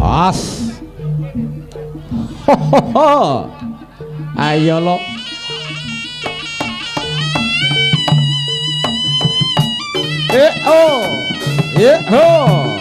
As. Ayo lo. Oh. Oh.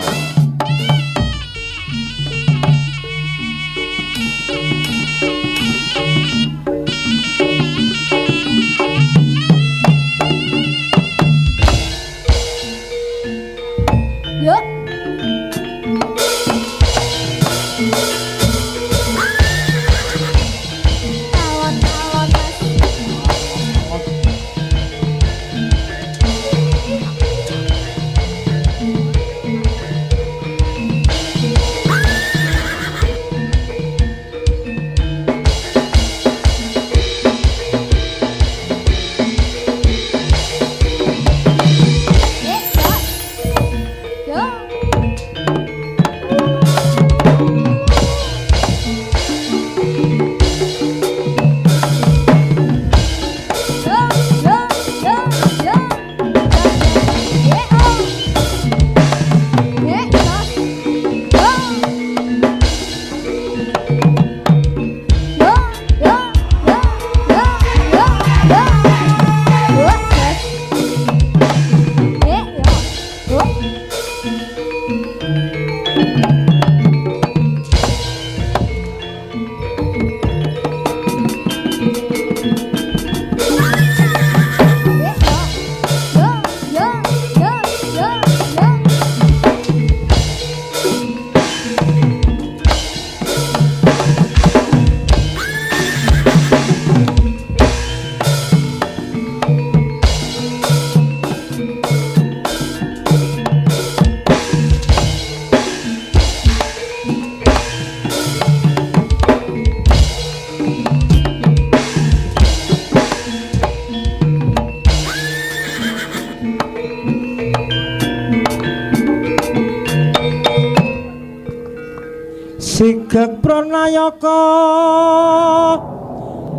Sigeg pranayaka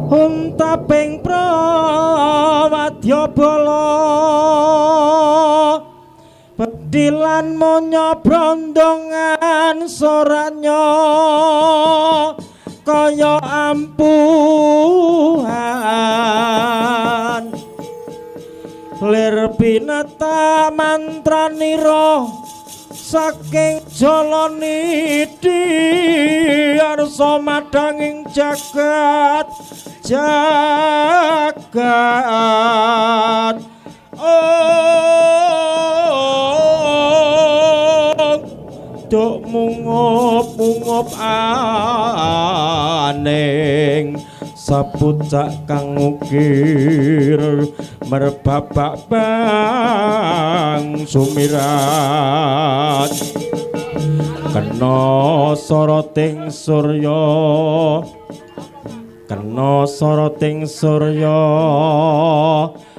untaping prawadyabala pedilan monya brondongan soranya kaya ampuhan lir binata mantranira saking jalaniti arsa madanging jagat duk mungup aning sapucak kang ukir merbabak bang sumirat kena soroting surya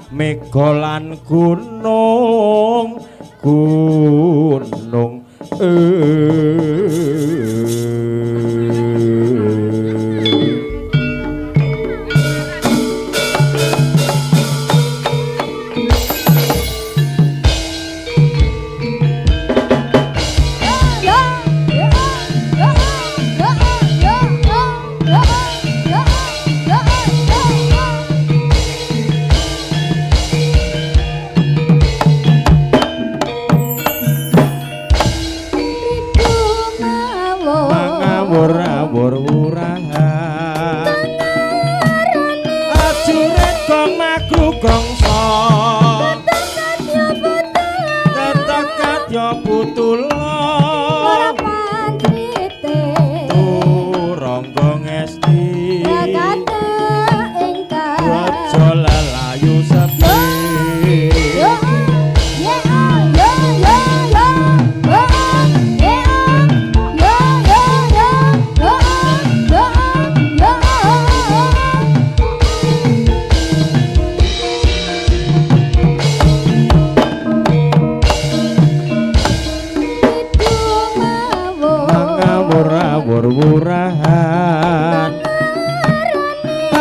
mega lan gunung Ribu mawon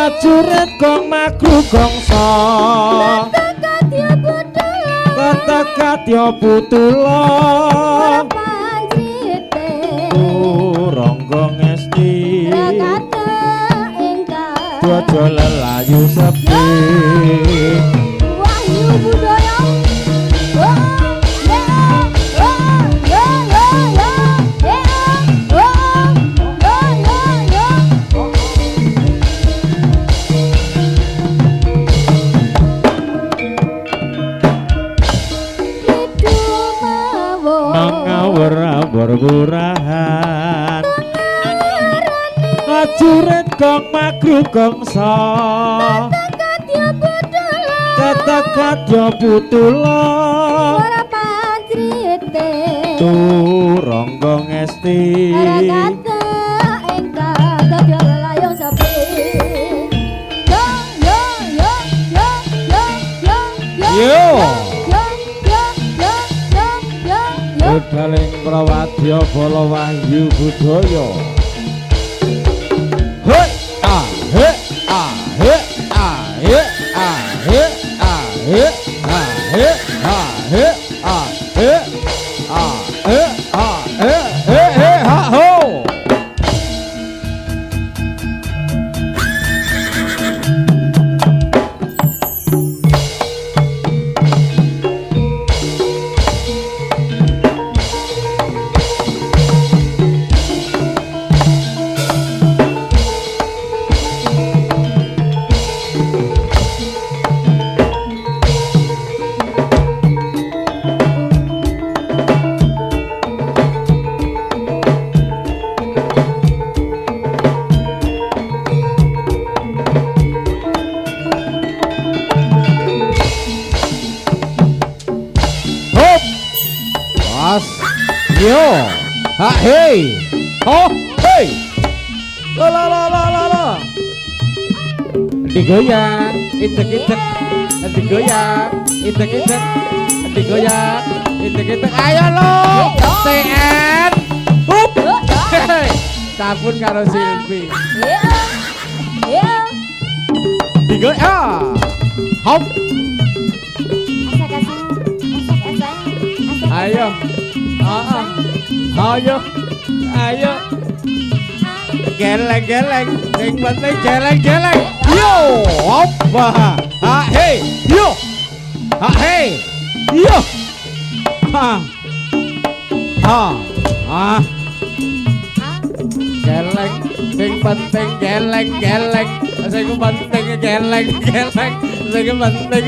prajurit kong makru gongso kata-katya putula Rangga ngesti Dada lelayu sepi Wahyu budaya Bergurahan prajurit kong magru gongso kata-katya putula ora panjrite Rangga ngesti kata engkang dadi layang sepi yo Daling prawadya bala wahyu budaya Hei ah he ah he ah he ah he ah he ah he ah he ah he ah he ah he ha ho Yo, ha hey, oh hey, la, digoyang, itek, digoyang, itek, digoyang, itek, ayo lo, TN, hup, hey, sabun karo Silvi, digoyang, hop, ayo. Ayo geleng sing penting geleng yo hop ha hey yo ha hey yo ha geleng sing penting geleng sing penting geleng sing penting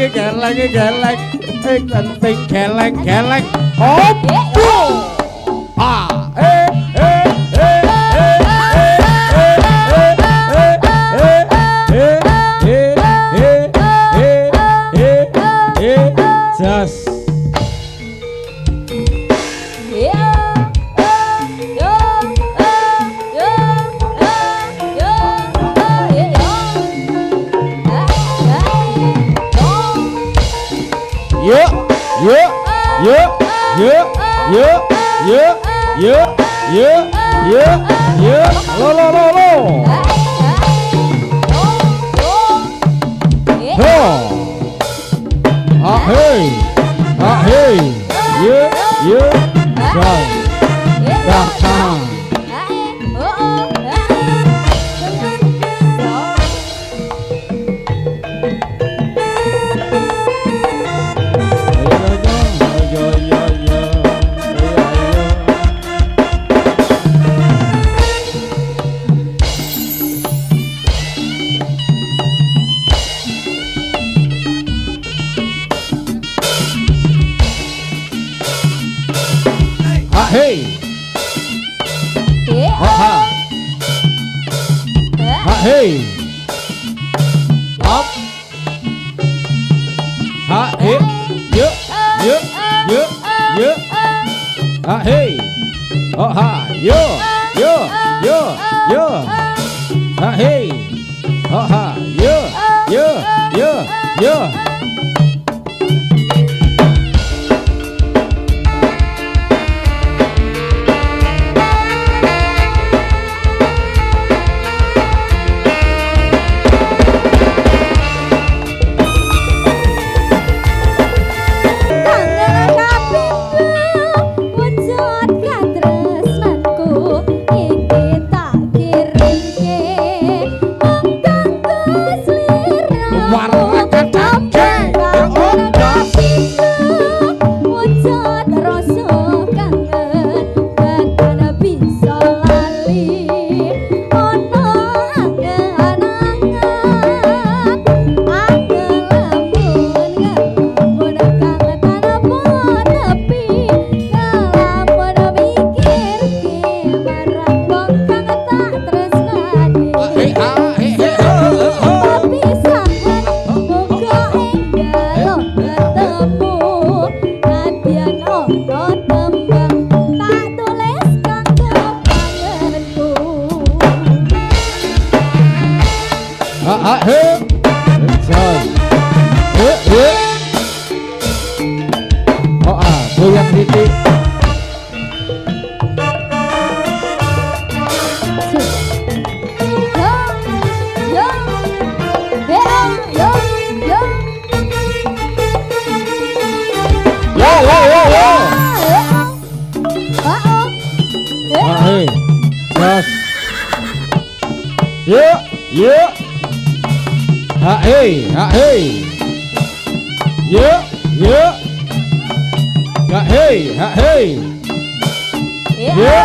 geleng sing penting geleng hop just hey hey up ha hey yo hey oh ha yo ha hey oh ha yo he. Jos. He. Oh goyang titik. Hey, Jos. Yo. Hey. Yo. Hey. Yo.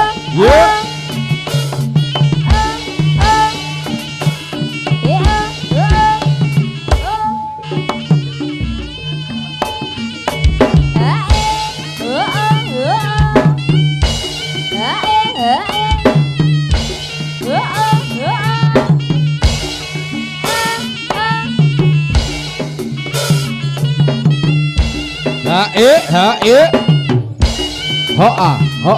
Ha. Ho.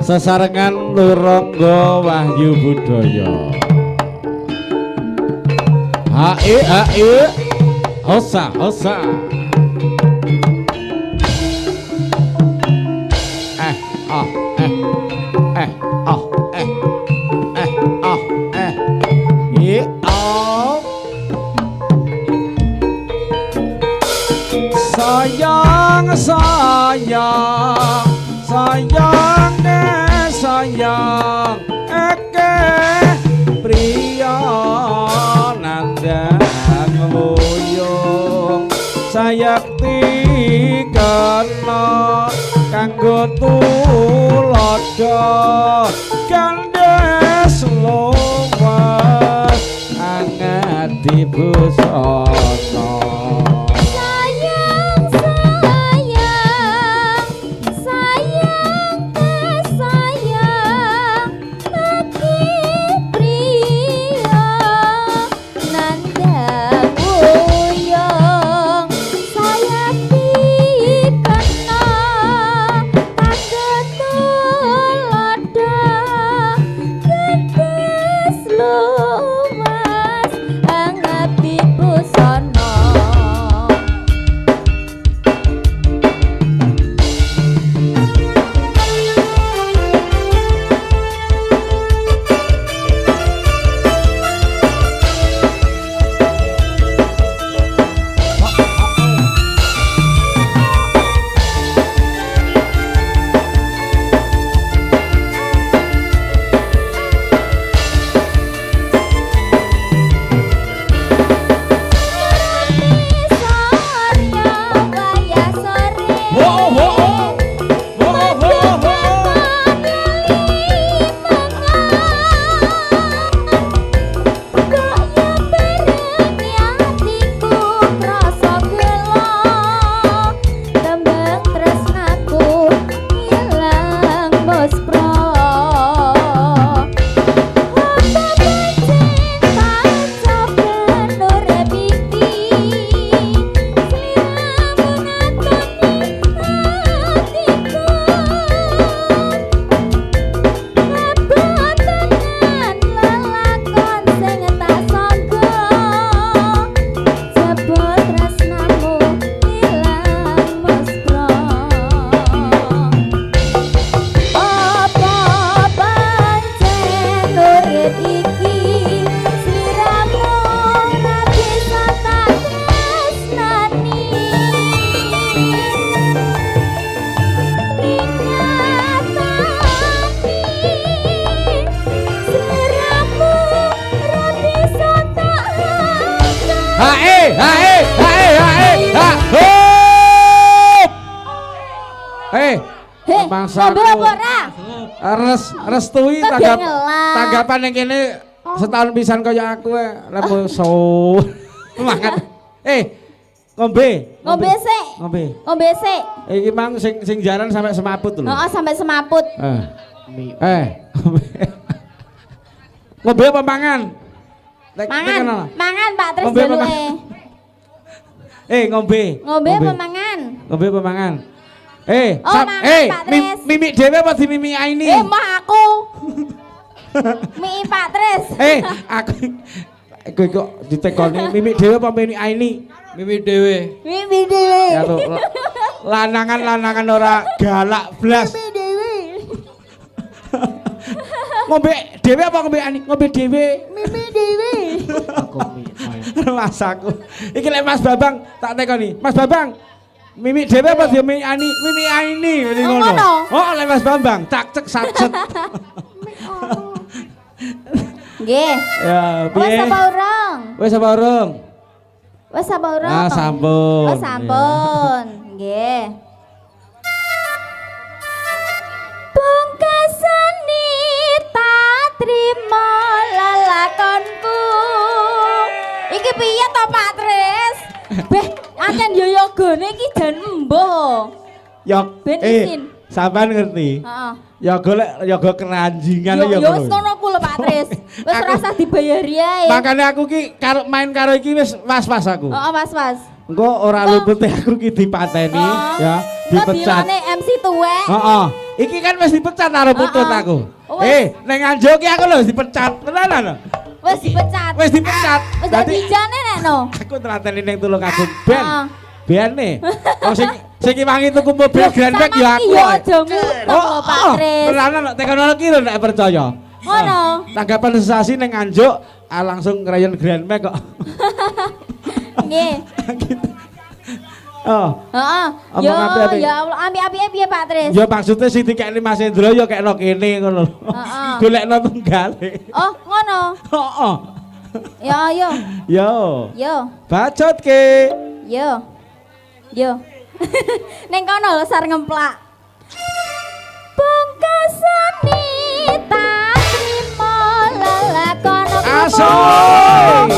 Sesarengan Nurangga Wahyu Budaya. Hae. Hosa. Sayang eke priya nandang wuyung sayakti kana kanggo tulodo kandes luwes angadi busana. Restui tanggapan yang kini setahun pisan kaya aku lemu so mangan ngombe sik iki mang sing jaran sampai semaput lho. Heeh, sampai semaput. Ngombe apa mangan? Mangan Pak Tris Ngombe jaluke. Ngombe. Ngombe apa mangan? Ngombe apa mangan? mangan, Pak Tris. Mimik dhewe apa di mimik Aini? Mah aku. Mimi Pak Tris. Aku kok ditekoni mimik dhewe apa mimik Aini? Mimi dhewe. Mimi dhewe. Ya lo, lanangan ora galak blas. Mimi dhewe. Ngombe dhewe apa ngombe Aini? Ngombe dhewe. Mimi dhewe. Mas aku. Iki lek Mas Babang tak tekoni. Mas Babang. Mimik dhewe apa dia mimik Ani? Mimik Aini ngene ngono. Oh, lek Mas Bambang tak cek sacet. Nggih. Ya, Wes piye? apa urung? Wes apa urung? Wes apa urung? Ah, sampun. Oh, sampun. Nggih. Pungkasane tak trima lelakonku. Iki piye to Pak Tris? Beh, ancen yo yogane iki jan embuh. Yok. Ben isin. Sampean ngerti? Heeh. Yoga keranjingan ya. Yo wis ngono ku lho Pak Tris. Wis ora usah dibayari ae. Makane aku ki karo main karo iki wis was-was aku. Heeh, Mas. Engko ora luput aku ki dipateni ya, dipecat. Dilane MC tuwek. Heeh. Iki kan wis dipecat karo putut aku. Ning Anjo ki aku lho dipecat. Tenanan lho. Wis dipecat. Wis dipecat. Wis dadi jane nek no. Aku telateni ning Tulungagung ben. Biane. Wong sing wangi tuku mobil Grand Max ya aku. Iya aja ngutuk Pak Tris. Tenanan lho tekan iki lho nek percaya. Ngono. Tanggapan sensasi ning Anjuk langsung ngerayon Grand Max kok. Nggih. Oh. Heeh. Yo ya Allah ampi-ampike piye Pak Tris? Ya maksudnya sing dikekne Mas Endro ya kekno kene ngono lho. Heeh. Golekno tunggale. Oh, ngono. Heeh. Ya ayo. Yo. Bacotke. Yo. Ning kono sar ngemplak. Pungkasane tak trima lelakon Asoy.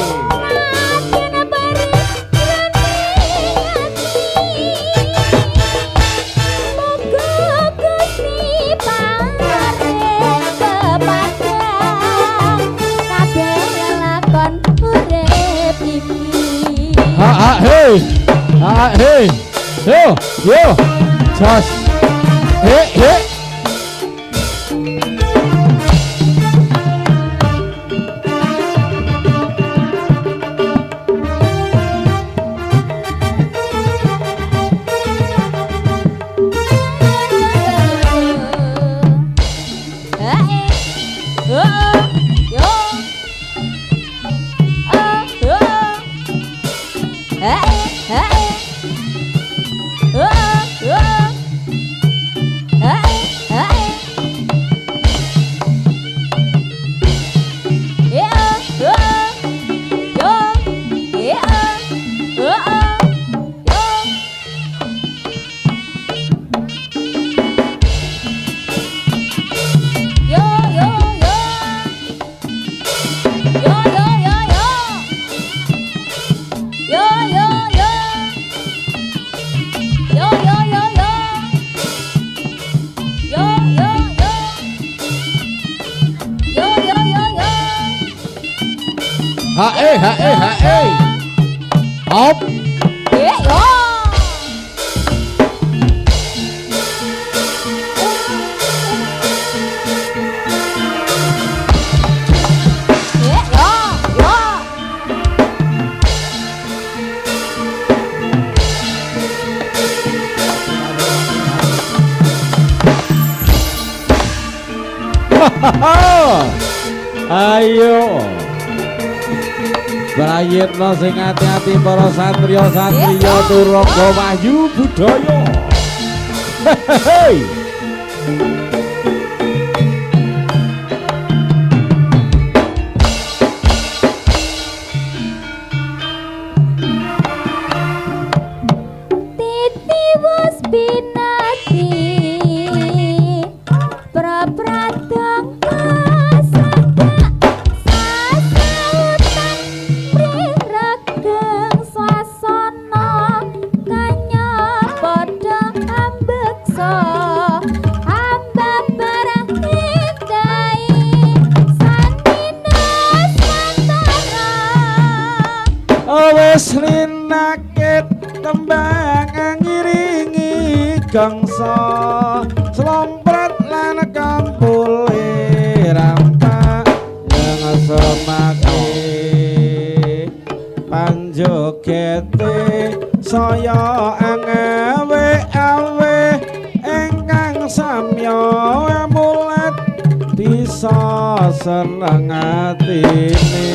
Hey, yo, just, hey. Hey. Op. Ayo. Brayitna sing ati-ati para satriya Turangga Wahyu Budaya. Hei. Titi wis binati prapradang wis linakit tembang ngiringi gangsa slompret lan kampule rampak yang semake panjogete saya awe ingkang samya mulat bisa seneng atine.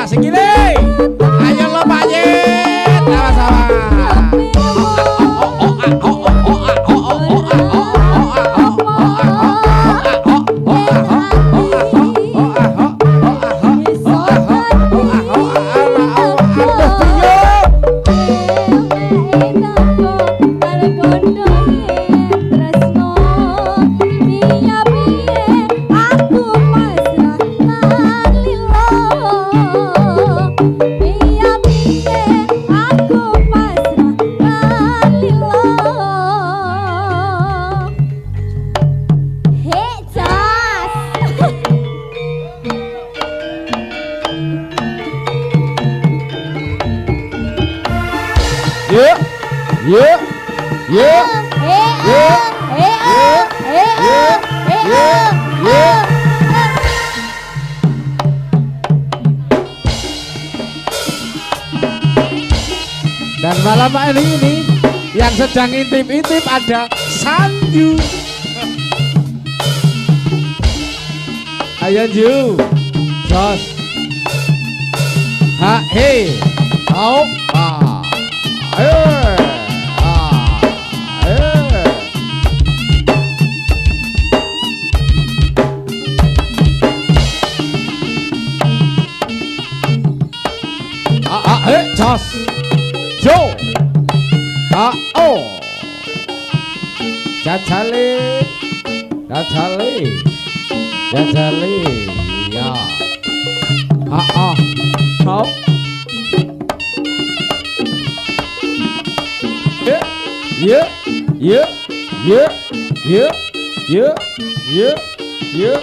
Wah, sikile. Ayo lo Pak Yit. Sama-sama. Dan malam hari ini yang sedang intip-intip ada Sanju. Ayo Ju, jos, ha he, au, ayo, jos. Jo, oh, jajale, ya, kau, ya.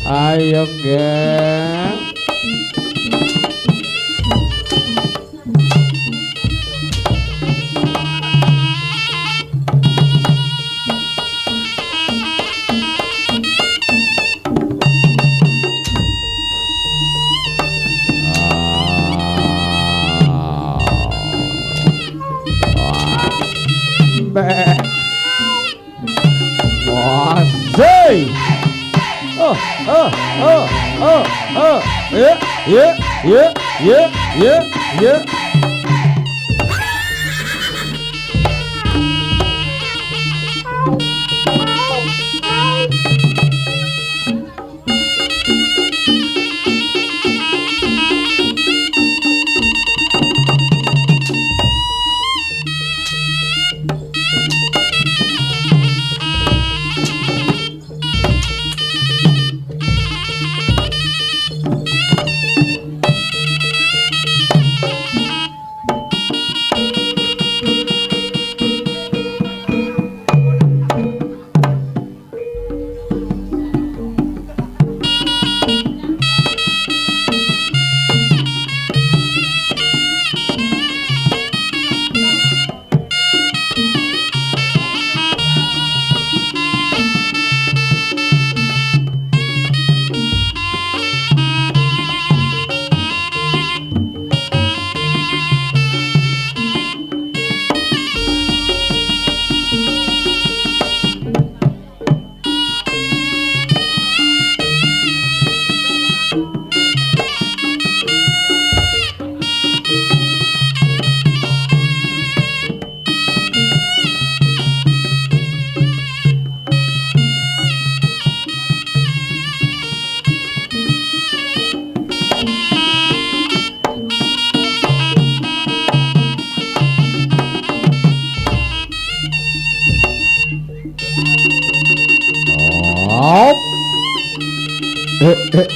Ayo geng. Yeah.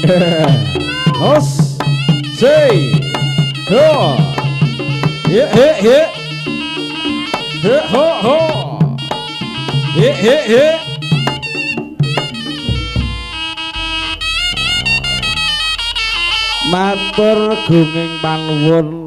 Hos. Say. Ho. He he he. He ho ho. He he he. Matur gunging panuwun